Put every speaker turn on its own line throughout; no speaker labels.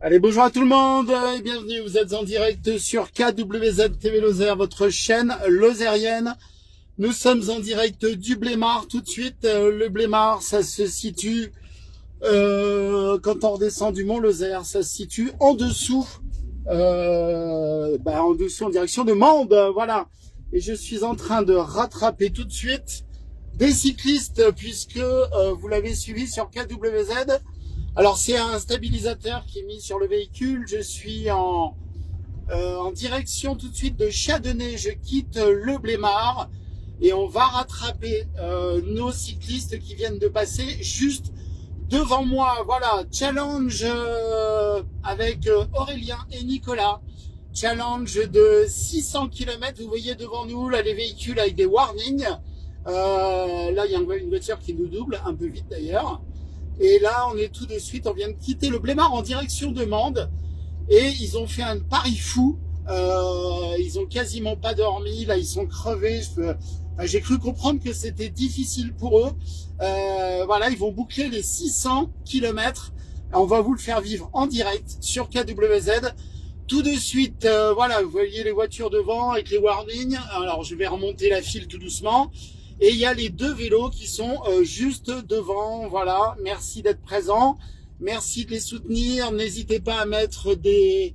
Allez, bonjour à tout le monde et bienvenue. Vous êtes en direct sur KWZ TV Lozère, votre chaîne lozérienne. Nous sommes en direct du Blémard tout de suite. Le Blémard, ça se situe, quand on redescend du Mont Lozère, ça se situe en dessous, en dessous en direction de Mende, voilà. Et je suis en train de rattraper tout de suite des cyclistes puisque vous l'avez suivi sur KWZ. Alors c'est un stabilisateur qui est mis sur le véhicule. Je suis en direction tout de suite de Châdenay. Je quitte le Blémard et on va rattraper nos cyclistes qui viennent de passer juste devant moi. Voilà, challenge avec Aurélien et Nicolas. Challenge de 600 km. Vous voyez devant nous là les véhicules avec des warnings. Là il y a une voiture qui nous double, un peu vite d'ailleurs. Et là, on est tout de suite, on vient de quitter le Blémard en direction de Mende. Et ils ont fait un pari fou. Ils ont quasiment pas dormi. Là, ils sont crevés. J'ai cru comprendre que c'était difficile pour eux. Voilà, ils vont boucler les 600 km. On va vous le faire vivre en direct sur KWZ. Tout de suite, voilà, vous voyez les voitures devant avec les warnings. Alors, je vais remonter la file tout doucement. Et il y a les deux vélos qui sont juste devant, voilà. Merci d'être présents, merci de les soutenir. N'hésitez pas à mettre des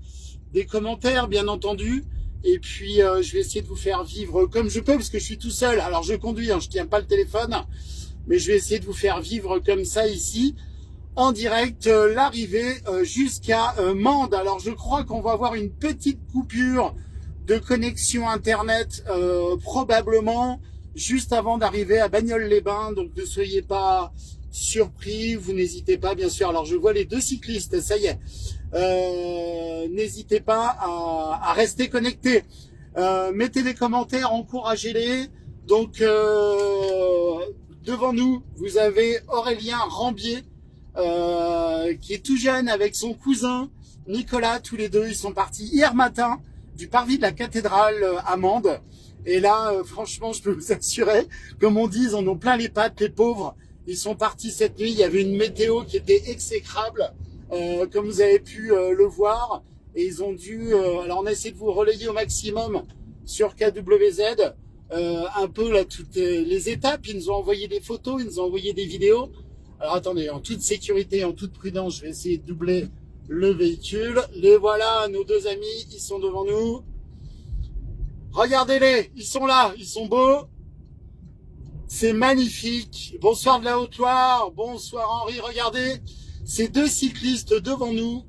commentaires, bien entendu. Et puis, je vais essayer de vous faire vivre comme je peux, parce que je suis tout seul. Alors, je conduis, hein, je tiens pas le téléphone, mais je vais essayer de vous faire vivre comme ça ici, en direct, l'arrivée jusqu'à Mende. Alors, je crois qu'on va avoir une petite coupure de connexion Internet, probablement, juste avant d'arriver à Bagnoles-les-Bains, donc ne soyez pas surpris, vous n'hésitez pas, bien sûr. Alors je vois les deux cyclistes, ça y est. N'hésitez pas à rester connectés. Mettez des commentaires, encouragez-les. Donc devant nous, vous avez Aurélien Rambier, qui est tout jeune avec son cousin Nicolas. Tous les deux, ils sont partis hier matin du parvis de la cathédrale à Mende. Et là, franchement, je peux vous assurer, comme on dit, ils en ont plein les pattes, les pauvres. Ils sont partis cette nuit, il y avait une météo qui était exécrable, comme vous avez pu le voir. Et ils ont dû... alors, on a essayé de vous relayer au maximum sur KWZ, un peu là, toutes les étapes. Ils nous ont envoyé des photos, ils nous ont envoyé des vidéos. Alors, attendez, en toute sécurité, en toute prudence, je vais essayer de doubler le véhicule. Les voilà, nos deux amis, ils sont devant nous. Regardez-les, ils sont là, ils sont beaux. C'est magnifique. Bonsoir de la Haute-Loire, bonsoir Henri. Regardez, ces deux cyclistes devant nous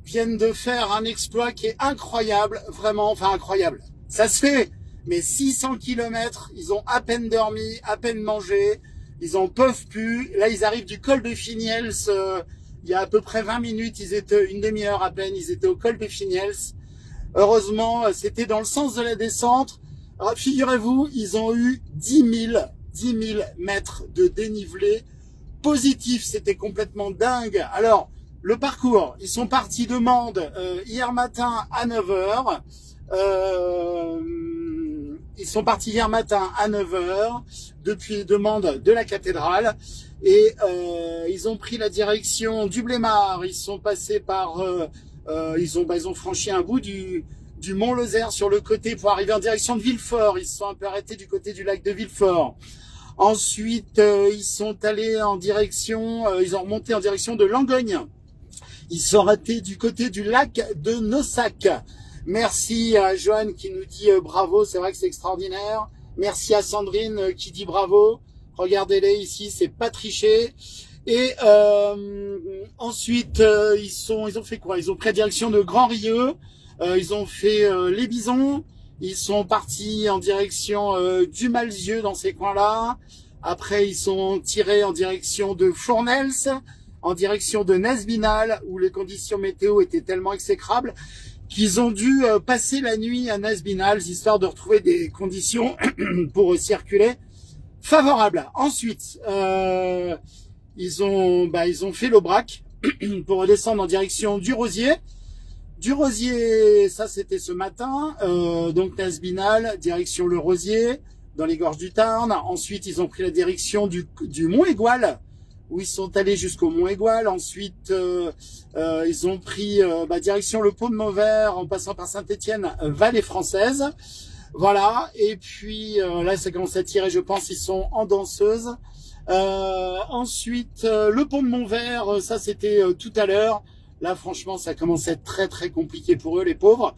viennent de faire un exploit qui est incroyable, vraiment, enfin incroyable. Ça se fait, mais 600 km, ils ont à peine dormi, à peine mangé, ils en peuvent plus. Là, ils arrivent du col de Finiels, il y a à peu près 20 minutes, ils étaient une demi-heure à peine, ils étaient au col de Finiels. Heureusement, c'était dans le sens de la descente. Alors, figurez-vous, ils ont eu 10 000 mètres de dénivelé positif. C'était complètement dingue. Alors, le parcours, ils sont partis de Mende hier matin à 9h. Ils sont partis hier matin à 9h depuis de Mende de la cathédrale. Et ils ont pris la direction du Blémard. Ils sont passés par... ils ont franchi un bout du Mont Lozère sur le côté pour arriver en direction de Villefort. Ils se sont un peu arrêtés du côté du lac de Villefort. Ensuite, ils sont allés en direction, ils ont remonté en direction de Langogne. Ils sont arrêtés du côté du lac de Nossac. Merci à Joanne qui nous dit bravo, c'est vrai que c'est extraordinaire. Merci à Sandrine qui dit bravo. Regardez-les ici, c'est pas triché. Et ensuite, ils ont fait quoi? Ils ont pris la direction de Grand-Rieux. Ils ont fait les Bisons. Ils sont partis en direction du Malzieu dans ces coins-là. Après, ils sont tirés en direction de Fournels, en direction de Nesbinal, où les conditions météo étaient tellement exécrables qu'ils ont dû passer la nuit à Nesbinal, histoire de retrouver des conditions pour circuler favorables. Ensuite, ils ont fait l'Aubrac pour redescendre en direction du Rosier. Du Rosier, ça c'était ce matin, donc Nesbinal, direction le Rosier, dans les gorges du Tarn. Ensuite, ils ont pris la direction du Mont Égual, où ils sont allés jusqu'au Mont Égual. Ensuite, ils ont pris direction le Pont de Mauvert en passant par Saint-Étienne, Vallée Française. Voilà, et puis là, ça commence à tirer, je pense, ils sont en danseuse. Ensuite, le Pont de Montvert, ça c'était tout à l'heure. Là, franchement, ça commence à être très très compliqué pour eux, les pauvres.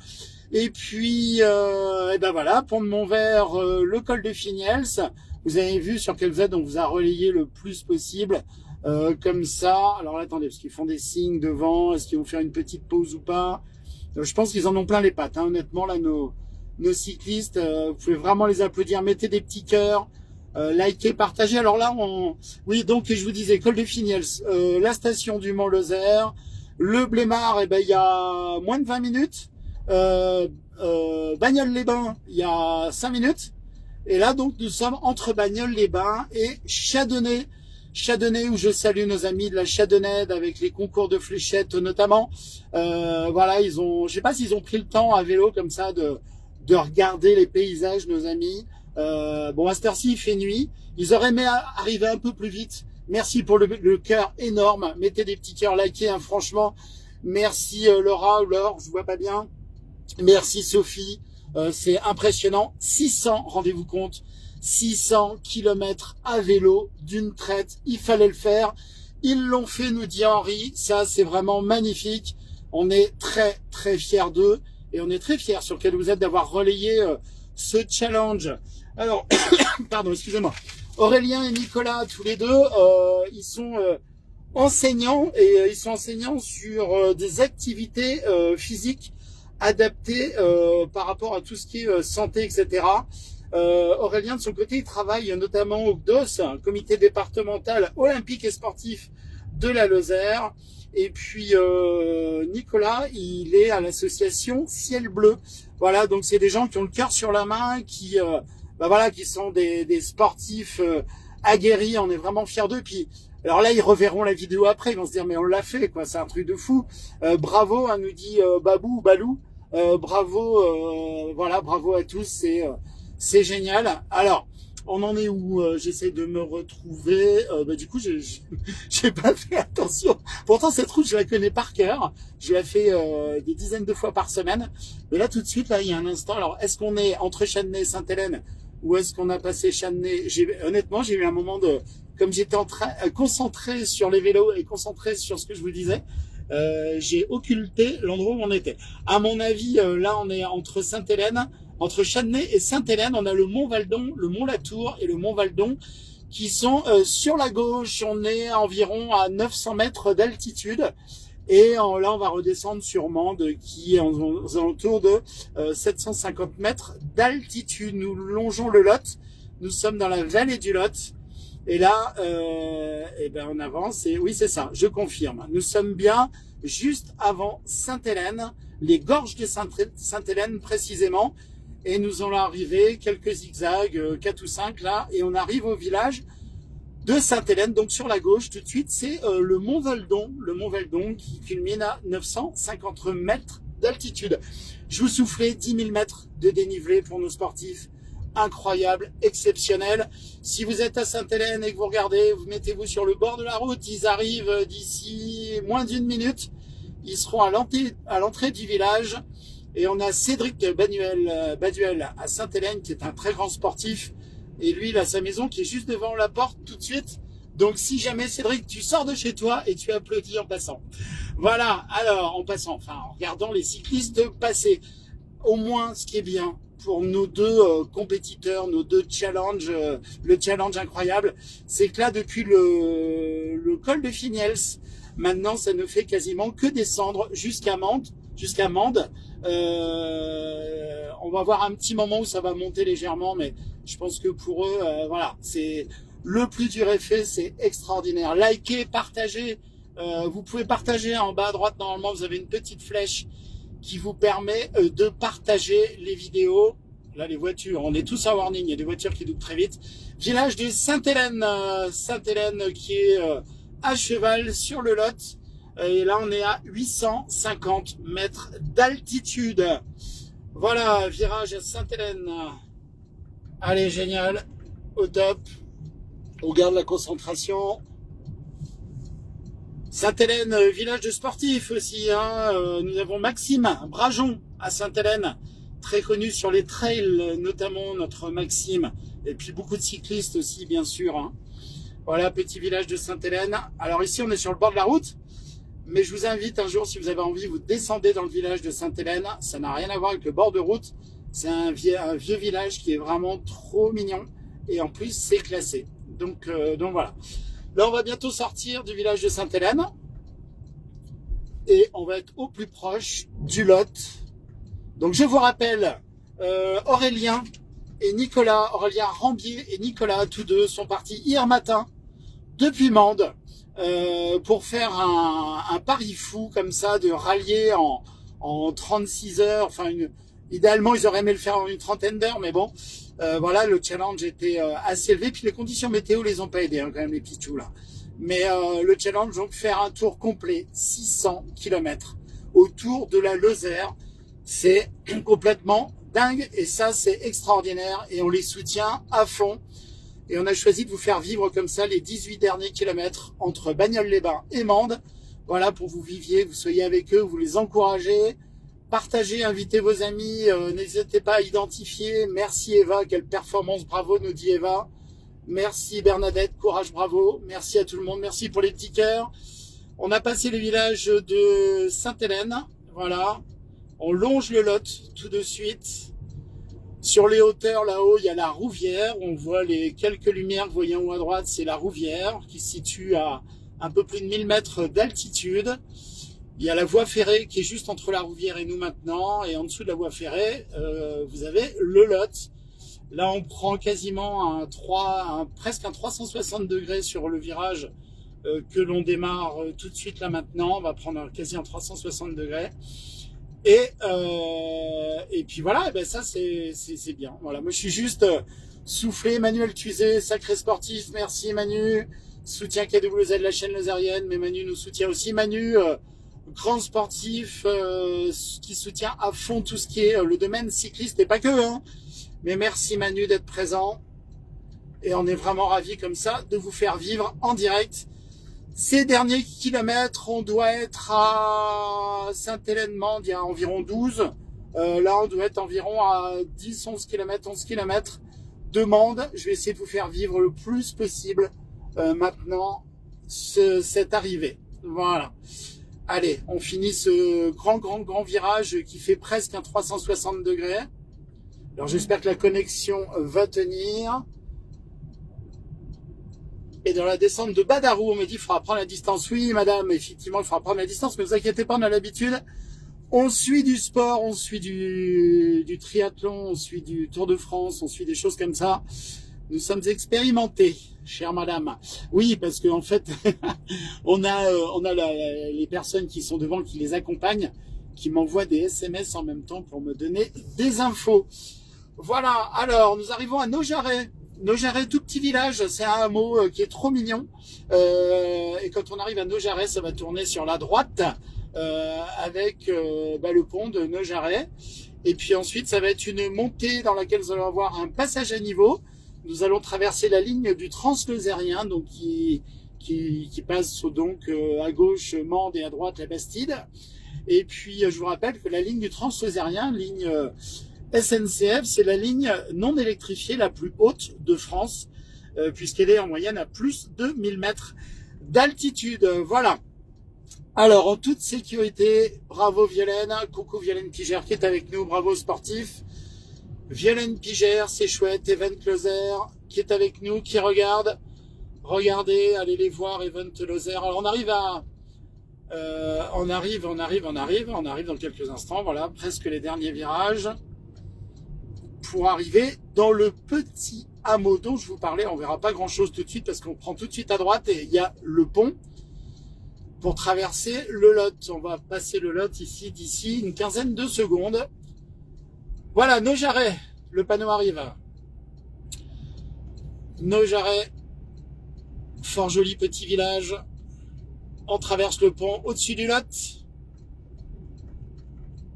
Et puis, et ben voilà, Pont de Montvert, le col de Finiels. Vous avez vu sur quel Z on vous a relayé le plus possible, comme ça. Alors là, attendez, parce qu'ils font des signes devant. Est-ce qu'ils vont faire une petite pause ou pas? Je pense qu'ils en ont plein les pattes, hein. Honnêtement, là, nos cyclistes, vous pouvez vraiment les applaudir. Mettez des petits cœurs, likez, partagez. Alors là, oui, donc je vous disais, col de Finiels, la station du Mont-Lozère, le Blémard, eh ben, il y a moins de 20 minutes. Bagnoles-les-Bains, il y a 5 minutes. Et là, donc, nous sommes entre Bagnoles-les-Bains et Chardonnay. Chardonnay, où je salue nos amis de la Chardonnay avec les concours de fléchettes notamment. Voilà, je sais pas s'ils ont pris le temps à vélo comme ça de regarder les paysages, nos amis. Bon, à cette heure-ci, il fait nuit. Ils auraient aimé arriver un peu plus vite. Merci pour le cœur énorme. Mettez des petits cœurs, likés, hein, franchement. Merci Laura, je vois pas bien. Merci Sophie. C'est impressionnant. 600, rendez-vous compte, 600 km à vélo d'une traite. Il fallait le faire. Ils l'ont fait, nous dit Henri. Ça, c'est vraiment magnifique. On est très, très fiers d'eux. Et on est très fiers sur lequel vous êtes d'avoir relayé ce challenge. Alors, pardon, excusez-moi. Aurélien et Nicolas, tous les deux, ils sont enseignants et ils sont enseignants sur des activités physiques adaptées par rapport à tout ce qui est santé, etc. Aurélien, de son côté, il travaille notamment au CDOS, un comité départemental olympique et sportif de la Lozère. Et puis Nicolas, il est à l'association Ciel Bleu. Voilà, donc c'est des gens qui ont le cœur sur la main, qui voilà, qui sont des sportifs aguerris. On est vraiment fiers d'eux. Puis alors là, ils reverront la vidéo après, ils vont se dire mais on l'a fait, quoi. C'est un truc de fou. Bravo, hein, nous dit Babou, Balou. Bravo, voilà, bravo à tous. C'est génial. Alors, on en est où? J'essaie de me retrouver. Du coup, j'ai pas fait attention. Pourtant, cette route, je la connais par cœur. Je la fais des dizaines de fois par semaine. Mais là, tout de suite, là, il y a un instant. Alors, est-ce qu'on est entre Chardonnay et Sainte-Hélène ou est-ce qu'on a passé Chardonnay? Honnêtement, j'ai eu un moment comme j'étais concentré sur les vélos et concentré sur ce que je vous disais, j'ai occulté l'endroit où on était. À mon avis, là, on est entre Sainte-Hélène. Entre Chardonnay et Sainte-Hélène, on a le Mont Valdon, le Mont Latour et le Mont Valdon qui sont sur la gauche. On est environ à 900 mètres d'altitude. Et là, on va redescendre sur Mende qui est aux alentours de 750 mètres d'altitude. Nous longeons le Lot. Nous sommes dans la vallée du Lot. Et là, on avance. Et oui, c'est ça, je confirme. Nous sommes bien juste avant Sainte-Hélène, les gorges de Sainte-Hélène précisément. Et nous allons arriver, quelques zigzags, 4 ou 5 là, et on arrive au village de Sainte-Hélène. Donc sur la gauche, tout de suite, c'est le Mont Valdon qui culmine à 950 mètres d'altitude. Je vous soufflais 10 000 mètres de dénivelé pour nos sportifs. Incroyable, exceptionnel. Si vous êtes à Sainte-Hélène et que vous regardez, vous mettez-vous sur le bord de la route, ils arrivent d'ici moins d'1 minute. Ils seront à l'entrée du village. Et on a Cédric Baduel à Sainte-Hélène, qui est un très grand sportif. Et lui, il a sa maison qui est juste devant la porte tout de suite. Donc, si jamais, Cédric, tu sors de chez toi et tu applaudis en passant. Voilà. Alors, en regardant les cyclistes passer. Au moins, ce qui est bien pour nos deux compétiteurs, nos deux challenges, le challenge incroyable, c'est que là, depuis le col de Finiels, maintenant, ça ne fait quasiment que descendre jusqu'à Mende. On va voir un petit moment où ça va monter légèrement, mais je pense que pour eux, voilà, c'est le plus dur effet, c'est extraordinaire. Likez, partagez. Vous pouvez partager en bas à droite. Normalement, vous avez une petite flèche qui vous permet de partager les vidéos. Là, les voitures, on est tous en warning. Il y a des voitures qui doublent très vite. Village de Sainte-Hélène, qui est à cheval sur le Lot. Et là, on est à 850 mètres d'altitude. Voilà, virage à Sainte-Hélène. Allez, génial. Au top. On garde la concentration. Sainte-Hélène, village de sportifs aussi. Hein. Nous avons Maxime Brajon à Sainte-Hélène, très connu sur les trails, notamment notre Maxime. Et puis beaucoup de cyclistes aussi, bien sûr. Hein. Voilà, petit village de Sainte-Hélène. Alors ici, on est sur le bord de la route. Mais je vous invite un jour, si vous avez envie, vous descendez dans le village de Sainte-Hélène. Ça n'a rien à voir avec le bord de route. C'est un vieux village qui est vraiment trop mignon. Et en plus, c'est classé. Donc voilà. Là, on va bientôt sortir du village de Sainte-Hélène. Et on va être au plus proche du Lot. Donc je vous rappelle, Aurélien Rambier et Nicolas, tous deux, sont partis hier matin depuis Mende pour faire un pari fou comme ça, de rallier en 36 heures. Enfin, idéalement, ils auraient aimé le faire en une trentaine d'heures, mais bon. Voilà, le challenge était assez élevé. Puis les conditions météo les ont pas aidés, hein, quand même, les pitchous là. Mais le challenge, donc faire un tour complet, 600 km autour de la Lozère. C'est complètement dingue et ça, c'est extraordinaire et on les soutient à fond. Et on a choisi de vous faire vivre comme ça les 18 derniers kilomètres entre Bagnoles-les-Bains et Mende. Voilà, pour vous viviez, vous soyez avec eux, vous les encouragez. Partagez, invitez vos amis, n'hésitez pas à identifier. Merci Eva, quelle performance, bravo, nous dit Eva. Merci Bernadette, courage, bravo. Merci à tout le monde, merci pour les petits cœurs. On a passé le village de Sainte-Hélène, voilà. On longe le Lot tout de suite. Sur les hauteurs, là-haut, il y a la Rouvière. On voit les quelques lumières que vous voyez en haut à droite, c'est la Rouvière qui se situe à un peu plus de 1000 mètres d'altitude. Il y a la voie ferrée qui est juste entre la Rouvière et nous maintenant. Et en dessous de la voie ferrée, vous avez le Lot. Là, on prend quasiment presque un 360 degrés sur le virage que l'on démarre tout de suite là maintenant. On va prendre quasi un 360 degrés. Et puis voilà, ben ça c'est bien. Voilà, moi je suis juste soufflé. Manuel Tuzé, sacré sportif, merci Manu. Soutien KWZ, la chaîne lozérienne, mais Manu nous soutient aussi. Manu, grand sportif qui soutient à fond tout ce qui est le domaine cycliste et pas que. Hein. Mais merci Manu d'être présent. Et on est vraiment ravis comme ça de vous faire vivre en direct. Ces derniers kilomètres, on doit être à Sainte-Hélène-Mende, il y a environ 12. Là, on doit être environ à 10, 11 km, 11 km de Mende. Je vais essayer de vous faire vivre le plus possible maintenant cette arrivée. Voilà. Allez, on finit ce grand virage qui fait presque un 360 degrés. Alors, j'espère que la connexion va tenir. Et dans la descente de Badarou, on me dit qu'il faudra prendre la distance. Oui, madame, effectivement, il faudra prendre la distance, mais ne vous inquiétez pas, on a l'habitude. On suit du sport, on suit du triathlon, on suit du Tour de France, on suit des choses comme ça. Nous sommes expérimentés, chère madame. Oui, parce qu'en fait, on a les personnes qui sont devant, qui les accompagnent, qui m'envoient des SMS en même temps pour me donner des infos. Voilà, alors, nous arrivons à Nojaret. Nojaret, tout petit village, c'est un hameau qui est trop mignon. Et quand on arrive à Nojaret, ça va tourner sur la droite avec le pont de Nojaret. Et puis ensuite, ça va être une montée dans laquelle nous allons avoir un passage à niveau. Nous allons traverser la ligne du Trans-Lozérien, donc qui passe donc à gauche Mende et à droite la Bastide. Et puis, je vous rappelle que la ligne du Trans-Lozérien, ligne SNCF, c'est la ligne non électrifiée la plus haute de France, puisqu'elle est en moyenne à plus de 1000 mètres d'altitude. Voilà. Alors, en toute sécurité, bravo Violaine, coucou Violaine Pigère qui est avec nous, bravo sportif. Violaine Pigère, c'est chouette, Event Closer qui est avec nous, qui regarde. Regardez, allez les voir, Event Lozère. Alors, on arrive dans quelques instants, voilà, presque les derniers virages. Pour arriver dans le petit hameau dont je vous parlais. On verra pas grand chose tout de suite parce qu'on prend tout de suite à droite et il y a le pont pour traverser le Lot. On va passer le Lot ici d'ici une quinzaine de secondes. Voilà, Nojaret, le panneau arrive. Nojaret, fort joli petit village. On traverse le pont au-dessus du Lot.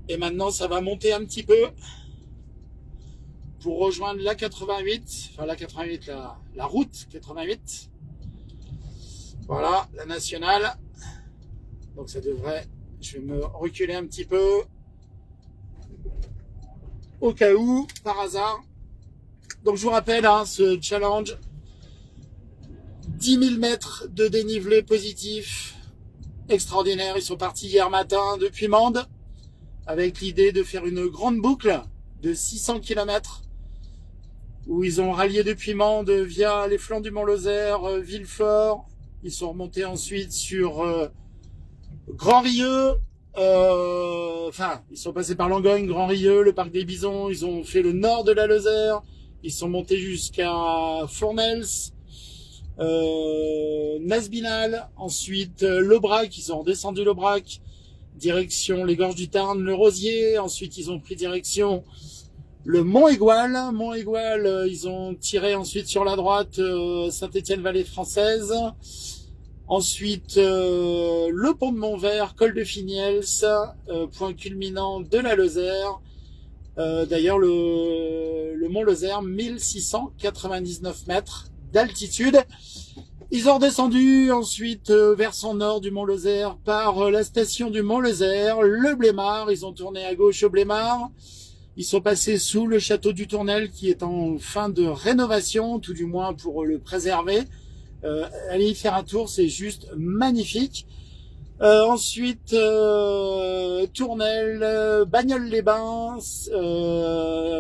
Et maintenant ça va monter un petit peu pour rejoindre la 88, enfin la 88, la route 88. Voilà, la nationale. Donc ça devrait, je vais me reculer un petit peu au cas où, par hasard. Donc je vous rappelle, hein, ce challenge, 10 000 mètres de dénivelé positif, extraordinaire. Ils sont partis hier matin depuis Mende, avec l'idée de faire une grande boucle de 600 km, où ils ont rallié depuis Mende via les flancs du Mont-Lozère, Villefort. Ils sont remontés ensuite sur Grand-Rieux, ils sont passés par Langogne, Grand-Rieux, le parc des Bisons. Ils ont fait le nord de la Lozère. Ils sont montés jusqu'à Fournels, Nasbinal, ensuite l'Aubrac. Ils sont redescendus l'Aubrac, direction les Gorges du Tarn, le Rosier. Ensuite, ils ont pris direction le Mont-Aigoual. Mont-Aigoual, ils ont tiré ensuite sur la droite, Saint-Étienne-Vallée française. Ensuite, le pont de Montvert, col de Finiels, point culminant de la Lozère. D'ailleurs, le Mont Lozère, 1699 mètres d'altitude. Ils ont redescendu ensuite versant nord du Mont Lozère par la station du Mont Lozère, le Blémard. Ils ont tourné à gauche au Blémard. Ils sont passés sous le château du Tournel qui est en fin de rénovation, tout du moins pour le préserver. Allez y faire un tour, c'est juste magnifique. Ensuite, Tournel, Bagnoles-les-Bains,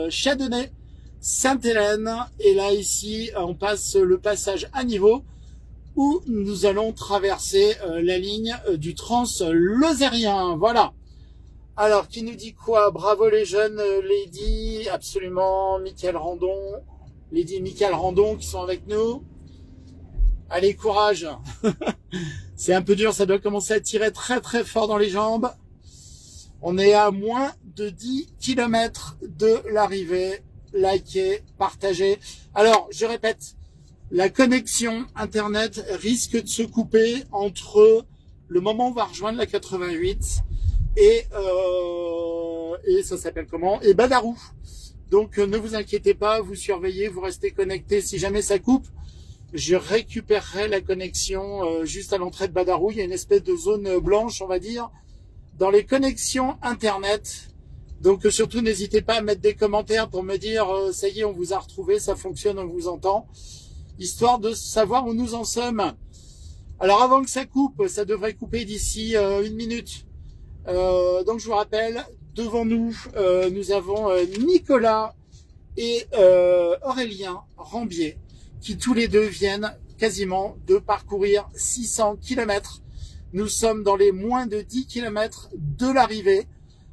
Châdenay, Sainte-Hélène. Et là, ici, on passe le passage à niveau où nous allons traverser la ligne du Trans-Lozérien. Voilà. Alors, qui nous dit quoi? Bravo les jeunes, Lady, absolument, Mickaël Randon, Lady et Mickaël Randon qui sont avec nous. Allez, courage. C'est un peu dur, ça doit commencer à tirer très très fort dans les jambes. On est à moins de 10 km de l'arrivée. Likez, partagez. Alors, je répète, la connexion Internet risque de se couper entre le moment où on va rejoindre la 88 et ça s'appelle comment? Et Badarou. Donc, ne vous inquiétez pas, vous surveillez, vous restez connectés. Si jamais ça coupe, je récupérerai la connexion juste à l'entrée de Badarou. Il y a une espèce de zone blanche, on va dire, dans les connexions Internet. Donc surtout, n'hésitez pas à mettre des commentaires pour me dire ça y est, on vous a retrouvé, ça fonctionne, on vous entend, histoire de savoir où nous en sommes. Alors avant que ça coupe, ça devrait couper d'ici 1 minute. Donc je vous rappelle, devant nous, nous avons Nicolas et Aurélien Rambier, qui tous les deux viennent quasiment de parcourir 600 km. Nous sommes dans les moins de 10 km de l'arrivée,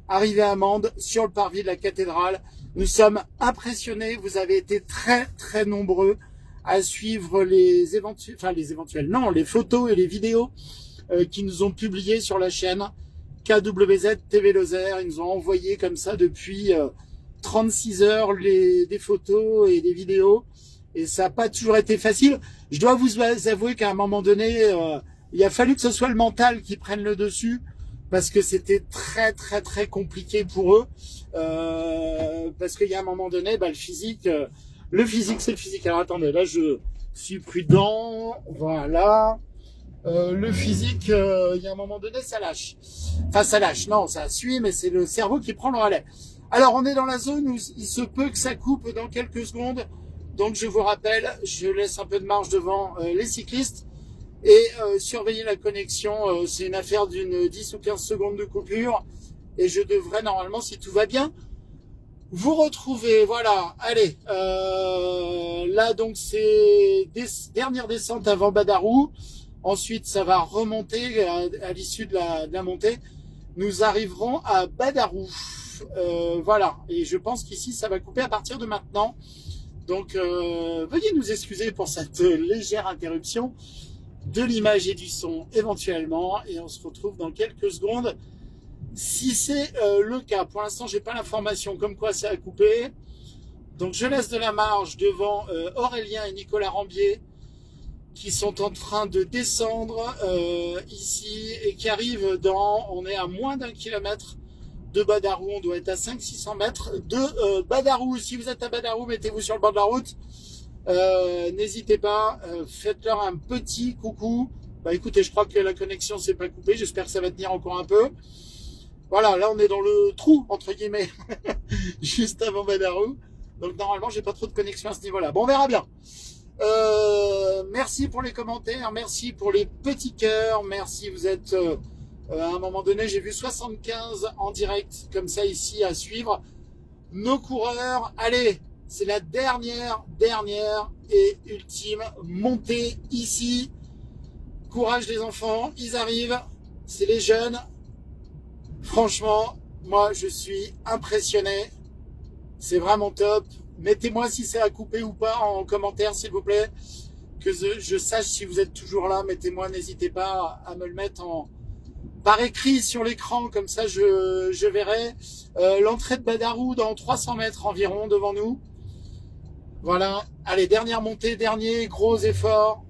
arrivée à Mende, sur le parvis de la cathédrale. Nous sommes impressionnés, vous avez été très très nombreux à suivre les photos et les vidéos qui nous ont publiées sur la chaîne KWZ TV Lozère. Ils nous ont envoyé comme ça depuis 36 heures des photos et des vidéos. Et ça n'a pas toujours été facile. Je dois vous avouer qu'à un moment donné, il a fallu que ce soit le mental qui prenne le dessus, parce que c'était très très très compliqué pour eux. Parce qu'il y a un moment donné, le physique c'est le physique. Alors attendez, là je suis prudent, voilà. Le physique, il y a un moment donné, ça lâche. Enfin ça lâche, non, ça suit, mais c'est le cerveau qui prend le relais. Alors on est dans la zone où il se peut que ça coupe dans quelques secondes. Donc je vous rappelle, je laisse un peu de marge devant les cyclistes et surveiller la connexion. C'est une affaire d'une 10 ou 15 secondes de coupure et je devrais normalement, si tout va bien, vous retrouver. Voilà, allez, là donc c'est dernière descente avant Badarou. Ensuite ça va remonter à l'issue de la montée. Nous arriverons à Badarou. Voilà, et je pense qu'ici ça va couper à partir de maintenant. Donc, veuillez nous excuser pour cette légère interruption de l'image et du son éventuellement. Et on se retrouve dans quelques secondes si c'est le cas. Pour l'instant, j'ai pas l'information comme quoi ça a coupé. Donc, je laisse de la marge devant Aurélien et Nicolas Rambier qui sont en train de descendre ici et qui arrivent on est à moins d'1 kilomètre de Badarou, on doit être à 500-600 mètres de Badarou. Si vous êtes à Badarou, mettez-vous sur le bord de la route. N'hésitez pas, faites-leur un petit coucou. Bah écoutez, je crois que la connexion s'est pas coupée. J'espère que ça va tenir encore un peu. Voilà, là on est dans le trou, entre guillemets, juste avant Badarou. Donc normalement, j'ai pas trop de connexion à ce niveau-là. Bon, on verra bien. Merci pour les commentaires, merci pour les petits cœurs, merci, vous êtes à un moment donné, j'ai vu 75 en direct comme ça ici à suivre nos coureurs. Allez, c'est la dernière et ultime montée ici. Courage les enfants, ils arrivent, c'est les jeunes. Franchement, moi je suis impressionné, c'est vraiment top. Mettez-moi si c'est à couper ou pas en commentaire, s'il vous plaît, que je sache si vous êtes toujours là. Mettez-moi, n'hésitez pas à me le mettre par écrit sur l'écran, comme ça je verrai. L'entrée de Badarou dans 300 mètres environ devant nous. Voilà, allez, dernière montée, dernier gros effort.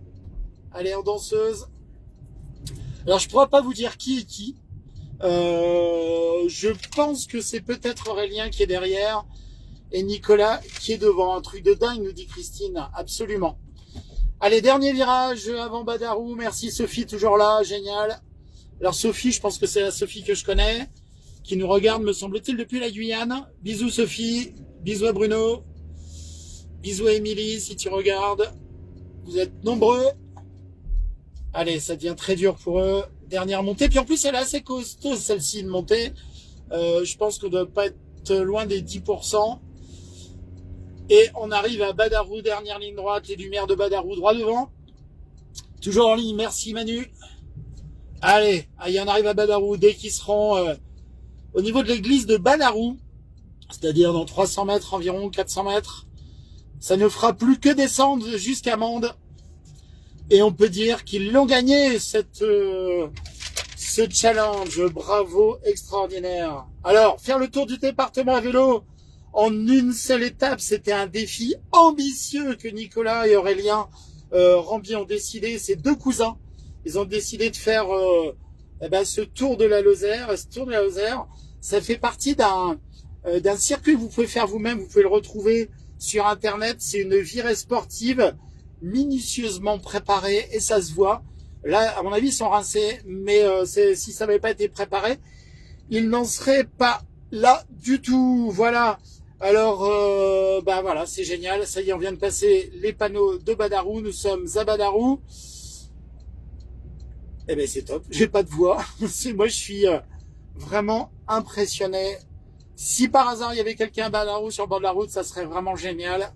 Allez, en danseuse. Alors, je ne pourrais pas vous dire qui est qui. Je pense que c'est peut-être Aurélien qui est derrière. Et Nicolas qui est devant. Un truc de dingue, nous dit Christine. Absolument. Allez, dernier virage avant Badarou. Merci Sophie, toujours là. Génial. Alors Sophie, je pense que c'est la Sophie que je connais, qui nous regarde, me semble-t-il, depuis la Guyane. Bisous Sophie. Bisous à Bruno. Bisous à Émilie, si tu regardes. Vous êtes nombreux. Allez, ça devient très dur pour eux. Dernière montée. Puis en plus, elle est assez costaud, celle-ci, de montée. Je pense qu'on ne doit pas être loin des 10%. Et on arrive à Badarou, dernière ligne droite, les lumières de Badarou droit devant. Toujours en ligne, merci Manu. Allez, on arrive à Badarou dès qu'ils seront au niveau de l'église de Badarou, c'est-à-dire dans 300 mètres environ, 400 mètres. Ça ne fera plus que descendre jusqu'à Mende. Et on peut dire qu'ils l'ont gagné, ce challenge. Bravo, extraordinaire. Alors, faire le tour du département à vélo en une seule étape, c'était un défi ambitieux que Nicolas et Aurélien Rambier ont décidé. Ces deux cousins, ils ont décidé de faire ce tour de la Lozère. Ce tour de la Lozère, ça fait partie d'un circuit que vous pouvez faire vous-même. Vous pouvez le retrouver sur Internet. C'est une virée sportive minutieusement préparée et ça se voit. Là, à mon avis, ils sont rincés, mais si ça n'avait pas été préparé, ils n'en seraient pas là du tout. Voilà. Alors, voilà, c'est génial. Ça y est, on vient de passer les panneaux de Badarou. Nous sommes à Badarou. Eh ben, c'est top. J'ai pas de voix. Moi, je suis vraiment impressionné. Si par hasard, il y avait quelqu'un à Badarou sur le bord de la route, ça serait vraiment génial.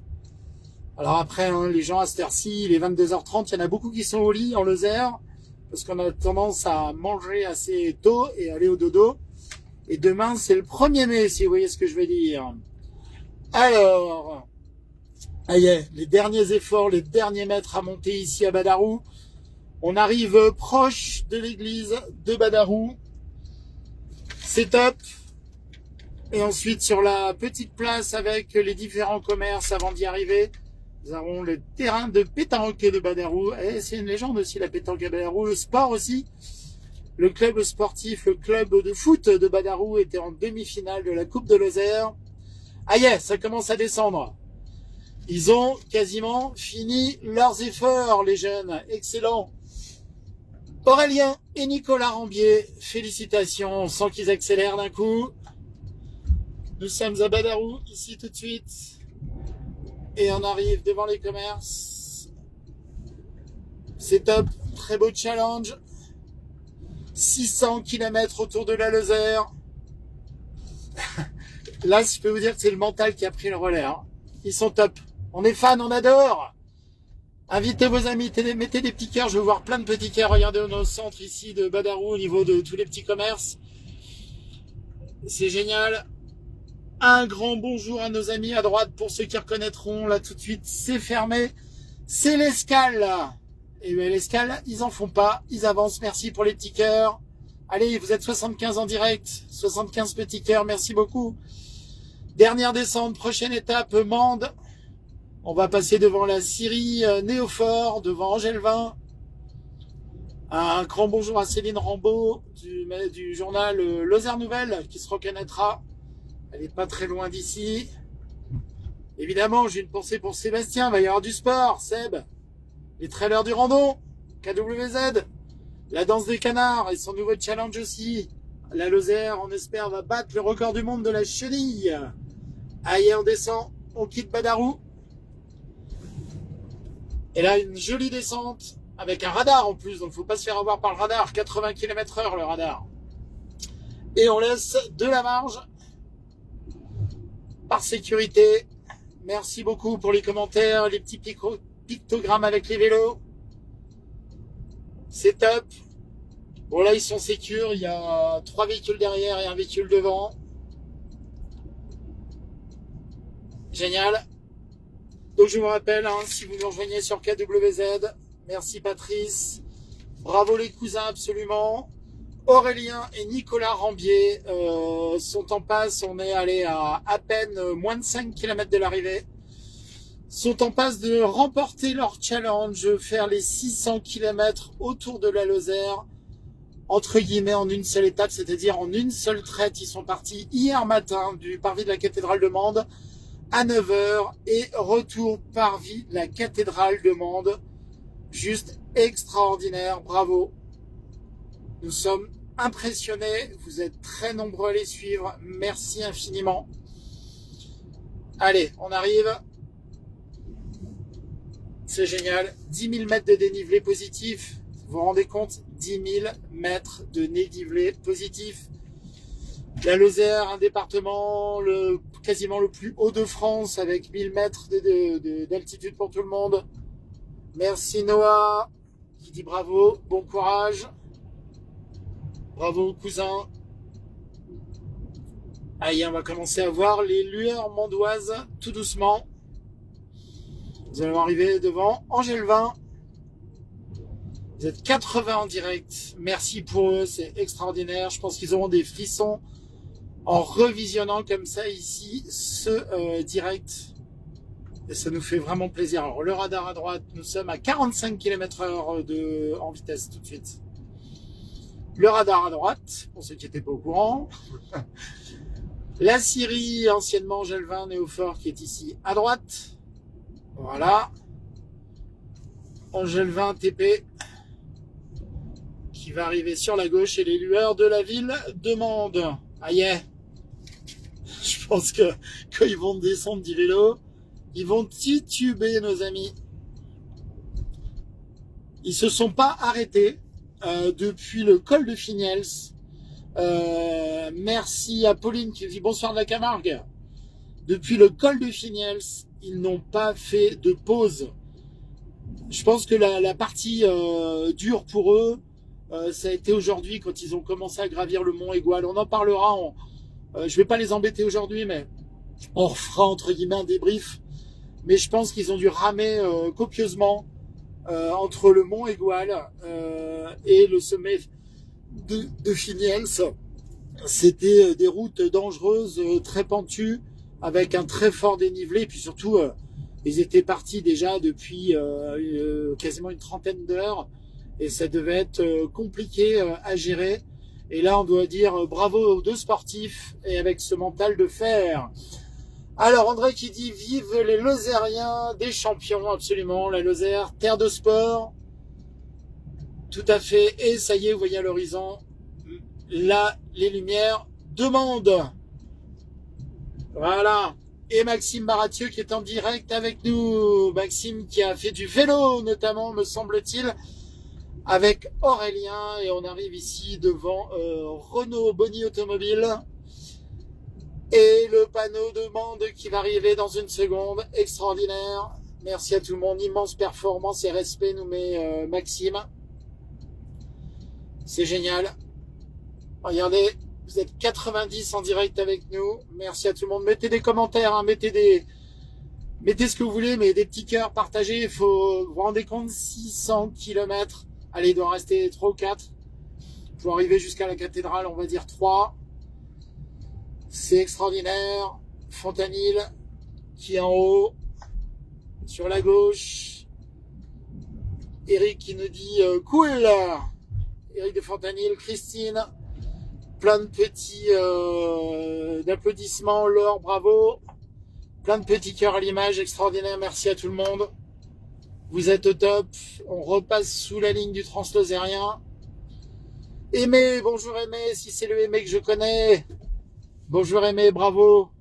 Alors après, hein, les gens à cette heure-ci, il est 22h30, il y en a beaucoup qui sont au lit en Lozère, parce qu'on a tendance à manger assez tôt et aller au dodo. Et demain, c'est le 1er mai, si vous voyez ce que je veux dire. Alors, les derniers efforts, les derniers mètres à monter ici à Badarou. On arrive proche de l'église de Badarou. C'est top. Et ensuite, sur la petite place avec les différents commerces avant d'y arriver, nous avons le terrain de pétanque de Badarou. Et c'est une légende aussi, la pétanque à Badarou. Le sport aussi. Le club sportif, le club de foot de Badarou était en demi-finale de la Coupe de Lozère. Ça commence à descendre. Ils ont quasiment fini leurs efforts, les jeunes. Excellent. Aurélien et Nicolas Rambier, félicitations. On sent qu'ils accélèrent d'un coup. Nous sommes à Badarou, ici tout de suite. Et on arrive devant les commerces. C'est top. Très beau challenge. 600 km autour de la Lozère. Là, je peux vous dire que c'est le mental qui a pris le relais. Hein. Ils sont top. On est fans, on adore. Invitez vos amis, mettez des petits cœurs. Je veux voir plein de petits cœurs. Regardez nos centres ici de Badarou au niveau de tous les petits commerces. C'est génial. Un grand bonjour à nos amis à droite pour ceux qui reconnaîtront. Là, tout de suite, c'est fermé. C'est l'escale, là. Et bien, l'escale, ils en font pas. Ils avancent. Merci pour les petits cœurs. Allez, vous êtes 75 en direct. 75 petits cœurs. Merci beaucoup. Dernière descente. Prochaine étape, Mende. On va passer devant la Syrie Néophore, devant Angelvin. Un grand bonjour à Céline Rambaud du journal Lozère Nouvelle qui se reconnaîtra. Elle n'est pas très loin d'ici. Évidemment, j'ai une pensée pour Sébastien. Il va y avoir du sport, Seb. Les trailers du randon, KWZ. La danse des canards et son nouveau challenge aussi. La Lozère, on espère, va battre le record du monde de la chenille. Allez, on descend, on quitte Badarou. Et là, une jolie descente avec un radar en plus, donc faut pas se faire avoir par le radar. 80 km/h le radar. Et on laisse de la marge par sécurité. Merci beaucoup pour les commentaires, les petits pictogrammes avec les vélos. C'est top. Bon là ils sont sécures, il y a 3 véhicules derrière et un véhicule devant. Génial. Donc je vous rappelle, hein, si vous nous rejoignez sur KWZ, merci Patrice. Bravo les cousins absolument. Aurélien et Nicolas Rambier sont en passe, on est allé à peine moins de 5 km de l'arrivée. Sont en passe de remporter leur challenge, faire les 600 km autour de la Lozère, entre guillemets en une seule étape, c'est-à-dire en une seule traite. Ils sont partis hier matin du parvis de la cathédrale de Mende à 9 h et retour parvis de la cathédrale de Mende. Juste extraordinaire, bravo. Nous sommes impressionnés, vous êtes très nombreux à les suivre, merci infiniment. Allez, on arrive. C'est génial, 10 000 mètres de dénivelé positif, vous vous rendez compte, 10 000 mètres de dénivelé positif. La Lozère, un département quasiment le plus haut de France avec 1000 mètres d'altitude pour tout le monde. Merci Noah qui dit bravo, bon courage. Bravo cousin. Allez, on va commencer à voir les lueurs mandoises tout doucement. Nous allons arriver devant Angèle-Vin. Vous êtes 80 en direct. Merci pour eux, c'est extraordinaire. Je pense qu'ils auront des frissons en revisionnant comme ça ici ce direct. Et ça nous fait vraiment plaisir. Alors le radar à droite, nous sommes à 45 km/h en vitesse tout de suite. Le radar à droite, pour ceux qui n'étaient pas au courant. La Syrie, anciennement Angèle-Vin, Néofort, qui est ici à droite. Voilà. Angèle-Vin, TP, qui va arriver sur la gauche, et les lueurs de la ville de Mende. Aïe. Je pense que quand ils vont descendre du vélo, ils vont tituber nos amis. Ils se sont pas arrêtés depuis le col de Finiels. Merci à Pauline qui dit bonsoir de la Camargue. Depuis le col de Finiels, ils n'ont pas fait de pause. Je pense que la partie dure pour eux, ça a été aujourd'hui quand ils ont commencé à gravir le mont Égual. On en parlera. Je vais pas les embêter aujourd'hui, mais on refera entre guillemets un débrief. Mais je pense qu'ils ont dû ramer copieusement entre le mont Égual et le sommet de Finiels. C'était des routes dangereuses, très pentues, avec un très fort dénivelé. Et puis surtout, ils étaient partis déjà depuis quasiment une trentaine d'heures. Et ça devait être compliqué à gérer. Et là, on doit dire bravo aux deux sportifs et avec ce mental de fer. Alors, André qui dit vive les Lozériens, des champions, absolument. La Lozère, terre de sport. Tout à fait. Et ça y est, vous voyez à l'horizon, là, les lumières de Mende. Voilà. Et Maxime Baratieu qui est en direct avec nous. Maxime qui a fait du vélo, notamment, me semble-t-il, avec Aurélien. Et on arrive ici devant Renault Boni Automobile. Et le panneau de Mende qui va arriver dans une seconde. Extraordinaire. Merci à tout le monde. Immense performance et respect nous met Maxime. C'est génial. Regardez, vous êtes 90 en direct avec nous. Merci à tout le monde. Mettez des commentaires, hein, mettez ce que vous voulez, mais des petits cœurs, partagez. Il faut vous rendre compte, 600 km. Allez, il doit en rester 3 ou 4. Pour arriver jusqu'à la cathédrale, on va dire 3. C'est extraordinaire. Fontanil qui est en haut. Sur la gauche. Eric qui nous dit cool. Eric de Fontanil, Christine. Plein de petits d'applaudissements. Laure, bravo. Plein de petits cœurs à l'image. Extraordinaire. Merci à tout le monde. Vous êtes au top. On repasse sous la ligne du Translozérien. Aimé, bonjour Aimé, si c'est le Aimé que je connais. Bonjour Aimé, bravo.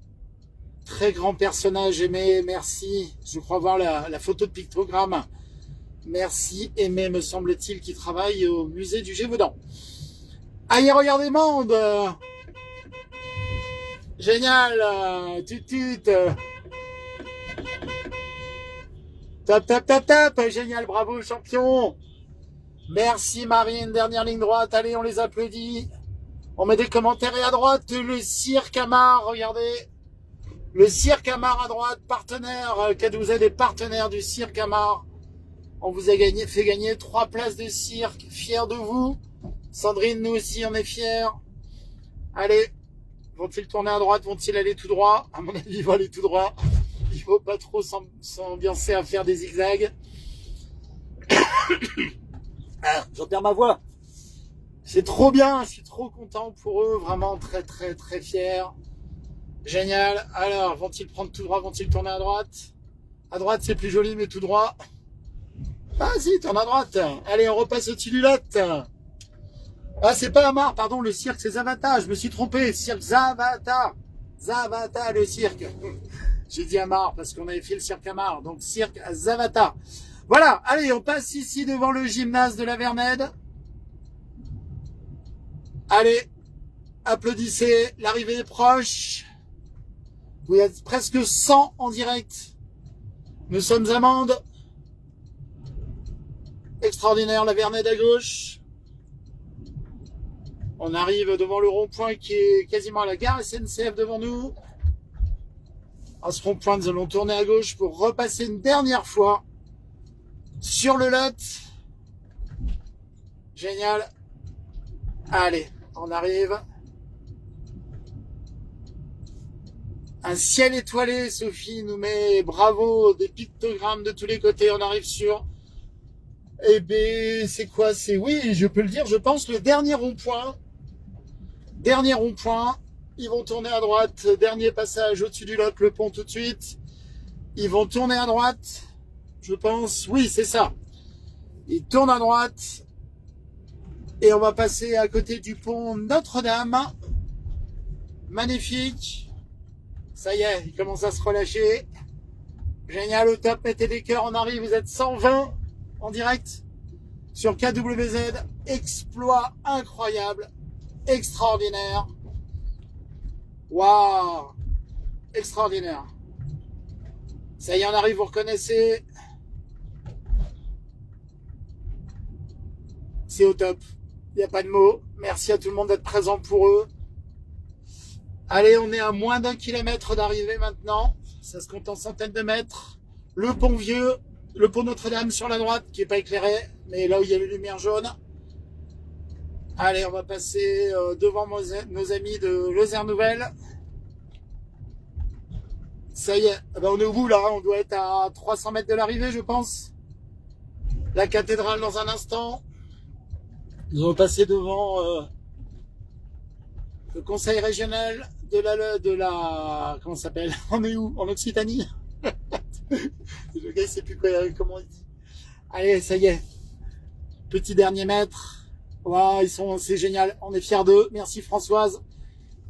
Très grand personnage Aimé, merci. Je crois voir la photo de pictogramme. Merci Aimé, me semble-t-il, qui travaille au musée du Gévaudan. Allez, regardez monde. Génial, tut. Top, génial, bravo champion. Merci Marine, dernière ligne droite, allez on les applaudit. On met des commentaires et à droite, le cirque Amar, regardez. Le cirque Amar à droite, partenaire, K12Z est partenaire du cirque Amar. On vous a fait gagner 3 places de cirque, fiers de vous. Sandrine, nous aussi on est fiers. Allez, vont-ils tourner à droite, vont-ils aller tout droit? À mon avis, ils vont aller tout droit. Il faut pas trop s'ambiancer à faire des zigzags. Ah, j'en perds ma voix. C'est trop bien, je suis trop content pour eux, vraiment très fier. Génial. Alors, vont-ils prendre tout droit, vont-ils tourner à droite? À droite, c'est plus joli, mais tout droit. Ah si, tourne à droite. Allez, on repasse au-dessus du lot. Ah, c'est pas Amar, pardon, le cirque, c'est Zavata. Je me suis trompé, cirque Zavata. Zavata, le cirque. J'ai dit Amar parce qu'on avait fait le cirque Amar, donc cirque Zavata. Voilà, allez, on passe ici devant le gymnase de la Vernède. Allez, applaudissez, l'arrivée est proche. Vous êtes presque 100 en direct. Nous sommes à Mende. Extraordinaire, la Vernède à gauche. On arrive devant le rond-point qui est quasiment à la gare SNCF devant nous. À ce rond-point, nous allons tourner à gauche pour repasser une dernière fois sur le lot. Génial. Allez, on arrive. Un ciel étoilé, Sophie nous met bravo, des pictogrammes de tous les côtés. On arrive sur... Eh bien, c'est quoi? C'est, oui, je peux le dire, je pense, le dernier rond-point. Dernier rond-point. Ils vont tourner à droite. Dernier passage au-dessus du lot, le pont tout de suite. Ils vont tourner à droite. Je pense, oui, c'est ça. Ils tournent à droite. Et on va passer à côté du pont Notre-Dame. Magnifique. Ça y est, il commence à se relâcher. Génial, au top, mettez des cœurs, on arrive, vous êtes 120 en direct sur KWZ. Exploit incroyable, extraordinaire. Waouh, extraordinaire. Ça y est, on arrive, vous reconnaissez. C'est au top, il n'y a pas de mots. Merci à tout le monde d'être présent pour eux. Allez, on est à moins d'1 kilomètre d'arrivée maintenant. Ça se compte en centaines de mètres. Le pont Vieux, le pont Notre-Dame sur la droite, qui n'est pas éclairé, mais là où il y a les lumières jaunes. Allez, on va passer devant nos amis de Lozère Nouvelle. Ça y est, ben on est au bout là, on doit être à 300 mètres de l'arrivée, je pense. La cathédrale dans un instant. Nous allons passer devant le conseil régional de la comment ça s'appelle? On est où? En Occitanie? Le gars il sait plus comment il dit. Allez, ça y est. Petit dernier mètre. Wow, c'est génial. On est fiers d'eux. Merci Françoise.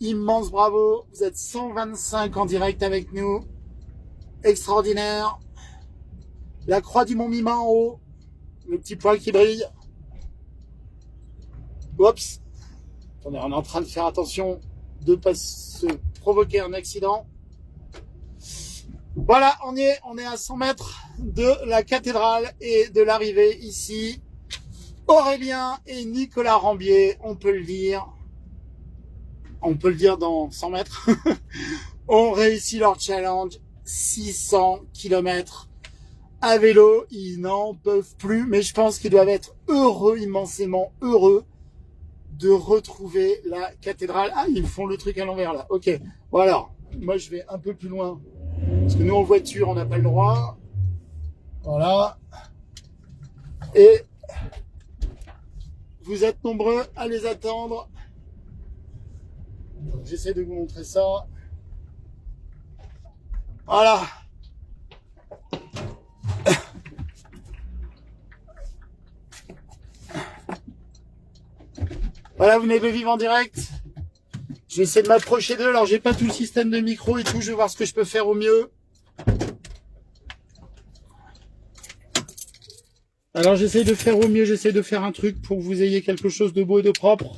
Immense bravo. Vous êtes 125 en direct avec nous. Extraordinaire. La croix du Mont Mima en haut. Le petit poil qui brille. Oups. On est en train de faire attention de ne pas se provoquer un accident. Voilà, on est à 100 mètres de la cathédrale et de l'arrivée ici. Aurélien et Nicolas Rambier, on peut le dire dans 100 mètres, ont réussi leur challenge 600 km à vélo. Ils n'en peuvent plus, mais je pense qu'ils doivent être heureux, immensément heureux de retrouver la cathédrale. Ah, ils font le truc à l'envers là. Ok, bon alors, moi je vais un peu plus loin. Parce que nous en voiture, on n'a pas le droit. Voilà. Et vous êtes nombreux à les attendre. J'essaie de vous montrer ça. Voilà. Voilà, vous venez de le vivre en direct. Je vais essayer de m'approcher d'eux. Alors, j'ai pas tout le système de micro et tout. Je vais voir ce que je peux faire au mieux. Alors, j'essaye de faire au mieux. J'essaye de faire un truc pour que vous ayez quelque chose de beau et de propre.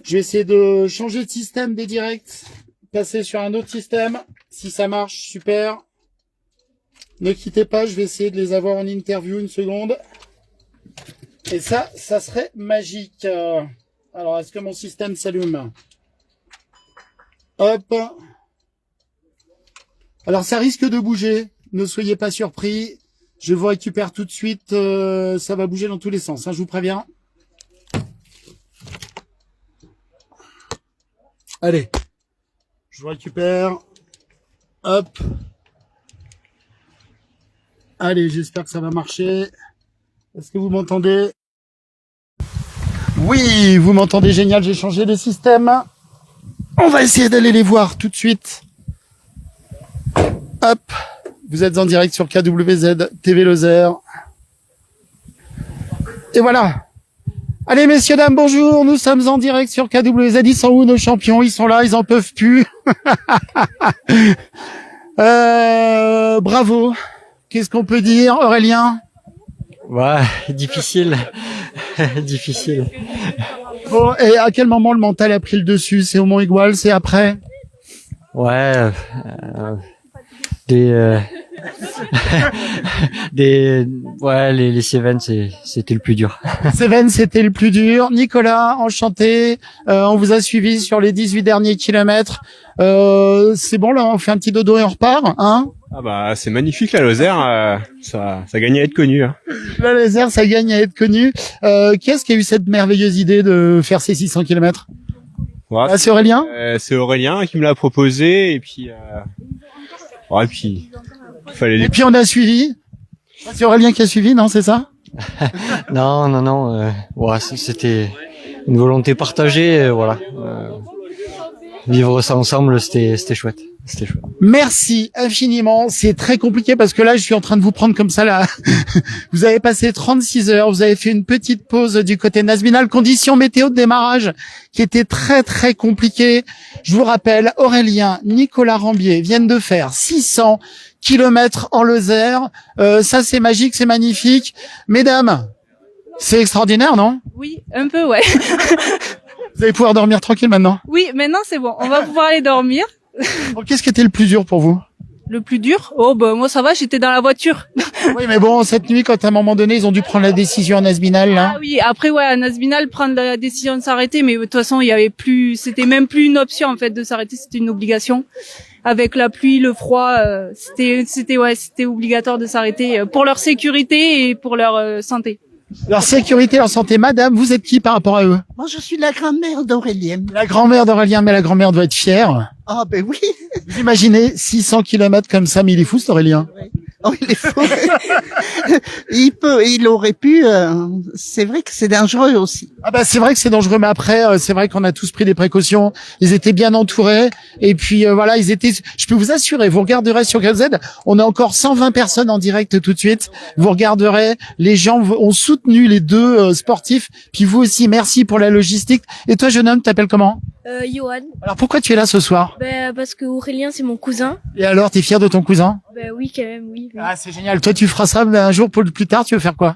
Je vais essayer de changer de système des directs. Passer sur un autre système. Si ça marche, super. Ne quittez pas. Je vais essayer de les avoir en interview une seconde. Et ça serait magique. Alors, est-ce que mon système s'allume? Hop. Alors, ça risque de bouger. Ne soyez pas surpris. Je vous récupère tout de suite. Ça va bouger dans tous les sens, hein, je vous préviens. Allez. Je vous récupère. Hop. Allez, j'espère que ça va marcher. Est-ce que vous m'entendez? Oui, vous m'entendez, génial, j'ai changé de système. On va essayer d'aller les voir tout de suite. Hop, vous êtes en direct sur KWZ TV Lozère. Et voilà. Allez, messieurs, dames, bonjour, nous sommes en direct sur KWZ. Ils sont où nos champions? Ils sont là, ils en peuvent plus. Bravo. Qu'est-ce qu'on peut dire, Aurélien?
Ouais, difficile. Difficile.
Bon, et à quel moment le mental a pris le dessus? C'est au Mont-Igual, c'est après?
Ouais, les Cévennes, c'était le plus dur.
Cévennes, c'était le plus dur. Nicolas, enchanté. On vous a suivi sur les 18 derniers kilomètres. C'est bon, là, on fait un petit dodo et on repart, hein?
Ah bah, c'est magnifique, la Lozère. Ça gagne à être connu, hein.
La Lozère, ça gagne à être connu. Qui est-ce qui a eu cette merveilleuse idée de faire ces 600 kilomètres?
Ouais,
c'est Aurélien?
C'est Aurélien qui me l'a proposé, et puis, il fallait
Et puis on a suivi. C'est Aurélien qui a suivi, non, c'est ça?
Non. Ouais, c'était une volonté partagée, voilà. Vivre ça ensemble, c'était chouette. C'était chouette.
Merci infiniment. C'est très compliqué parce que là, je suis en train de vous prendre comme ça là. Vous avez passé 36 heures. Vous avez fait une petite pause du côté Nazbinal. Conditions météo de démarrage qui étaient très très compliquées. Je vous rappelle, Aurélien, Nicolas Rambier viennent de faire 600 kilomètres en Lozère. Ça, c'est magique, c'est magnifique. Mesdames, c'est extraordinaire, non?
Oui, un peu, ouais.
Vous allez pouvoir dormir tranquille maintenant?
Oui, maintenant c'est bon. On va pouvoir aller dormir.
Bon, qu'est-ce qui était le plus dur pour vous?
Le plus dur? Oh, bah, moi ça va, j'étais dans la voiture.
Oui, mais bon, cette nuit, quand à un moment donné, ils ont dû prendre la décision à Nazbinal, là.
Ah oui, après, ouais, à Nazbinal, prendre la décision de s'arrêter, mais de toute façon, il y avait plus, c'était même plus une option, en fait, de s'arrêter, c'était une obligation. Avec la pluie, le froid, c'était obligatoire de s'arrêter pour leur sécurité et pour leur santé.
Leur sécurité, leur santé. Madame, vous êtes qui par rapport à eux?
Moi, je suis la grand-mère d'Aurélien.
La grand-mère d'Aurélien, mais la grand-mère doit être fière.
Ah, ben oui.
Vous imaginez 600 kilomètres comme ça, mais il est fou, cet Aurélien.
Oh, il est fou. Il aurait pu, c'est vrai que c'est dangereux aussi.
Ah bah, c'est vrai que c'est dangereux, mais après, c'est vrai qu'on a tous pris des précautions. Ils étaient bien entourés. Et puis, voilà, je peux vous assurer, vous regarderez sur KZ, on a encore 120 personnes en direct tout de suite. Vous regarderez, les gens ont soutenu les deux sportifs. Puis vous aussi, merci pour la logistique. Et toi, jeune homme, t'appelles comment?
Johan.
Alors, pourquoi tu es là ce soir?
Parce que Aurélien, c'est mon cousin.
Et alors, t'es fier de ton cousin?
Oui, quand même, oui.
Ah, c'est génial. Toi, tu feras ça un jour plus tard, tu veux faire quoi?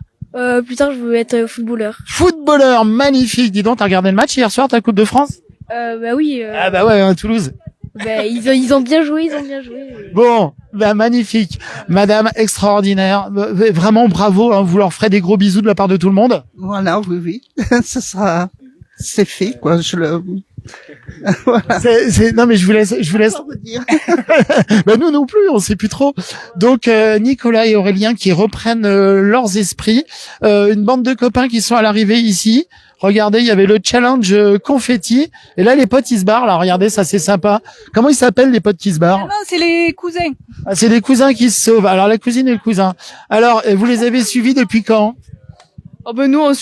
Plus tard, je veux être footballeur.
Footballeur, magnifique. Dis donc, t'as regardé le match hier soir, ta Coupe de France?
Oui.
Ah bah ouais, à Toulouse.
Ils ont bien joué,
Bon, bah magnifique. Madame, extraordinaire. Vraiment bravo, hein. Vous leur ferez des gros bisous de la part de tout le monde.
Voilà, oui. C'est fait, quoi. Voilà.
Non, mais je vous laisse. Bah, nous non plus, on sait plus trop. Donc, Nicolas et Aurélien qui reprennent leurs esprits. Une bande de copains qui sont à l'arrivée ici. Regardez, il y avait le challenge confetti. Et là, les potes, ils se barrent. Là, regardez, ça, c'est sympa. Comment ils s'appellent, les potes qui se barrent?
Non, c'est les cousins.
Ah, c'est des cousins qui se sauvent. Alors, la cousine et le cousin. Alors, vous les avez suivis depuis quand?
Oh ben nous, on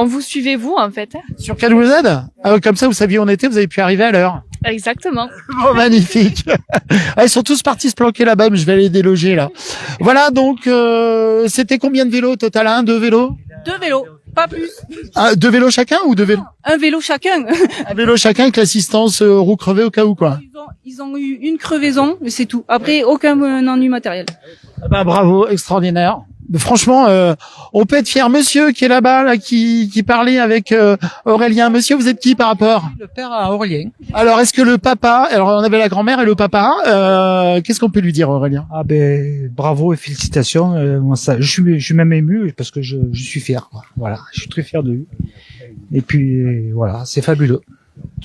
vous suivait vous, en fait.
Sur KWZ? Ah, comme ça, vous saviez où on était, vous avez pu arriver à l'heure.
Exactement.
Bon, magnifique. Ah, ils sont tous partis se planquer là-bas, mais je vais les déloger, là. Voilà, donc, c'était combien de vélos au total? 2 vélos?
2 vélos. Pas plus.
Ah, 2 vélos chacun ou 2 vélos?
Un vélo chacun.
Un vélo chacun avec l'assistance roue crevée au cas où, quoi.
Ils ont eu une crevaison, mais c'est tout. Après, aucun ennui matériel.
Ah bah, bravo, extraordinaire. Franchement, on peut être fier. Monsieur qui est là-bas, là, qui parlait avec Aurélien. Monsieur, vous êtes qui par rapport?
Le père à Aurélien.
Alors, est-ce que le papa, alors on avait la grand-mère et le papa, qu'est-ce qu'on peut lui dire, Aurélien?
Ah ben bravo et félicitations. Moi, ça, je suis même ému parce que je suis fier. Quoi. Voilà, je suis très fier de lui. Et puis voilà, c'est fabuleux.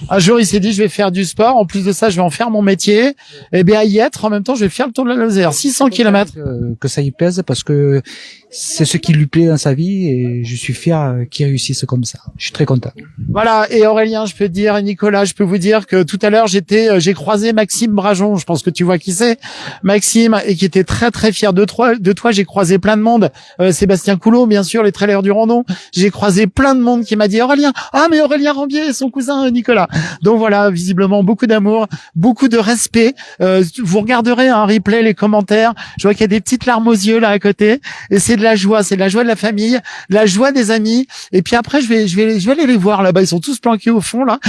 Un jour, il s'est dit, je vais faire du sport. En plus de ça, je vais en faire mon métier. Et bien, à y être, en même temps, je vais faire le tour de la Lozère. 600 km.
Que ça y plaise parce que c'est ce qui lui plaît dans sa vie et je suis fier qu'il réussisse comme ça. Je suis très content.
Voilà. Et Aurélien, je peux te dire, et Nicolas, je peux vous dire que tout à l'heure, j'ai croisé Maxime Brajon. Je pense que tu vois qui c'est. Maxime, et qui était très, très fier de toi. J'ai croisé plein de monde. Sébastien Coulot, bien sûr, les trailers du Randon. J'ai croisé plein de monde qui m'a dit, Aurélien. Ah, mais Aurélien Rambier et son cousin Nicolas. Donc voilà, visiblement, beaucoup d'amour, beaucoup de respect. Vous regarderez un replay, les commentaires. Je vois qu'il y a des petites larmes aux yeux, là, à côté. Et c'est de la joie de la famille, de la joie des amis. Et puis après, je vais aller les voir là-bas. Ils sont tous planqués au fond, là.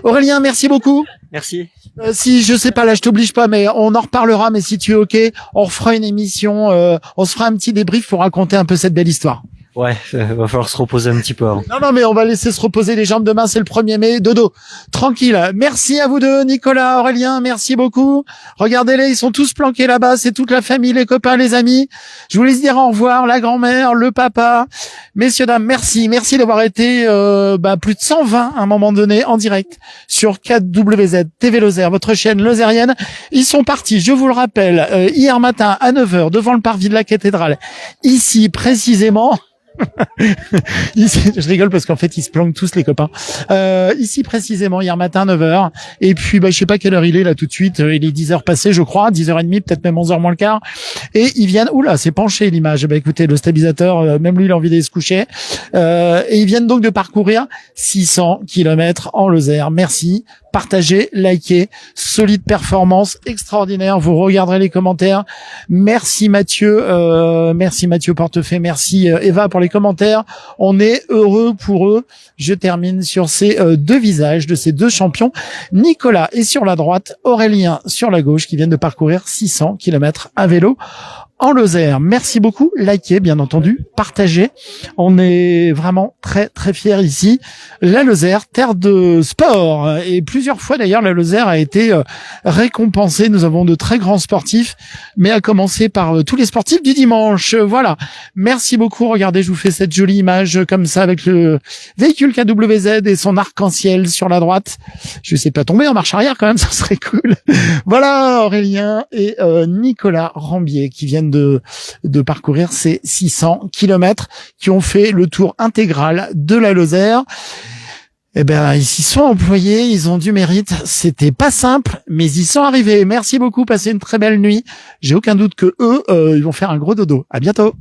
Aurélien, merci beaucoup.
Merci.
Si je sais pas, là je t'oblige pas, mais on en reparlera. Mais si tu es ok, on refera une émission, on se fera un petit débrief pour raconter un peu cette belle histoire.
Ouais, va falloir se reposer un petit peu avant.
Non, mais on va laisser se reposer les jambes. Demain, c'est le 1er mai. Dodo. Tranquille. Merci à vous deux, Nicolas, Aurélien. Merci beaucoup. Regardez-les. Ils sont tous planqués là-bas. C'est toute la famille, les copains, les amis. Je vous laisse dire au revoir, la grand-mère, le papa. Messieurs, dames, merci. Merci d'avoir été, plus de 120 à un moment donné en direct sur 4WZ TV Lozère, votre chaîne lozérienne. Ils sont partis, je vous le rappelle, hier matin à 9h devant le parvis de la cathédrale. Ici, précisément, ici, je rigole parce qu'en fait ils se planquent tous les copains. Ici précisément hier matin 9h et puis je sais pas quelle heure il est là tout de suite, il est 10h passé je crois, 10h30 peut-être même 11h moins le quart et ils viennent, oula c'est penché l'image, écoutez le stabilisateur même lui il a envie d'aller se coucher et ils viennent donc de parcourir 600 km en Lozère. Merci. Partagez, likez, solide performance, extraordinaire. Vous regarderez les commentaires. Merci Mathieu Portefeuille, merci Eva pour les commentaires. On est heureux pour eux. Je termine sur ces deux visages de ces deux champions. Nicolas est sur la droite, Aurélien sur la gauche, qui viennent de parcourir 600 km à vélo en Lozère. Merci beaucoup. Likez, bien entendu. Partagez. On est vraiment très, très fiers ici. La Lozère, terre de sport. Et plusieurs fois, d'ailleurs, la Lozère a été récompensée. Nous avons de très grands sportifs, mais à commencer par tous les sportifs du dimanche. Voilà. Merci beaucoup. Regardez, je vous fais cette jolie image comme ça avec le véhicule KWZ et son arc-en-ciel sur la droite. Je sais pas tomber en marche arrière quand même, ça serait cool. Voilà, Aurélien et Nicolas Rambier qui viennent de parcourir ces 600 kilomètres, qui ont fait le tour intégral de la Lozère. Eh ben, ils s'y sont employés, ils ont du mérite. C'était pas simple, mais ils y sont arrivés. Merci beaucoup, passez une très belle nuit. J'ai aucun doute que eux, ils vont faire un gros dodo. À bientôt.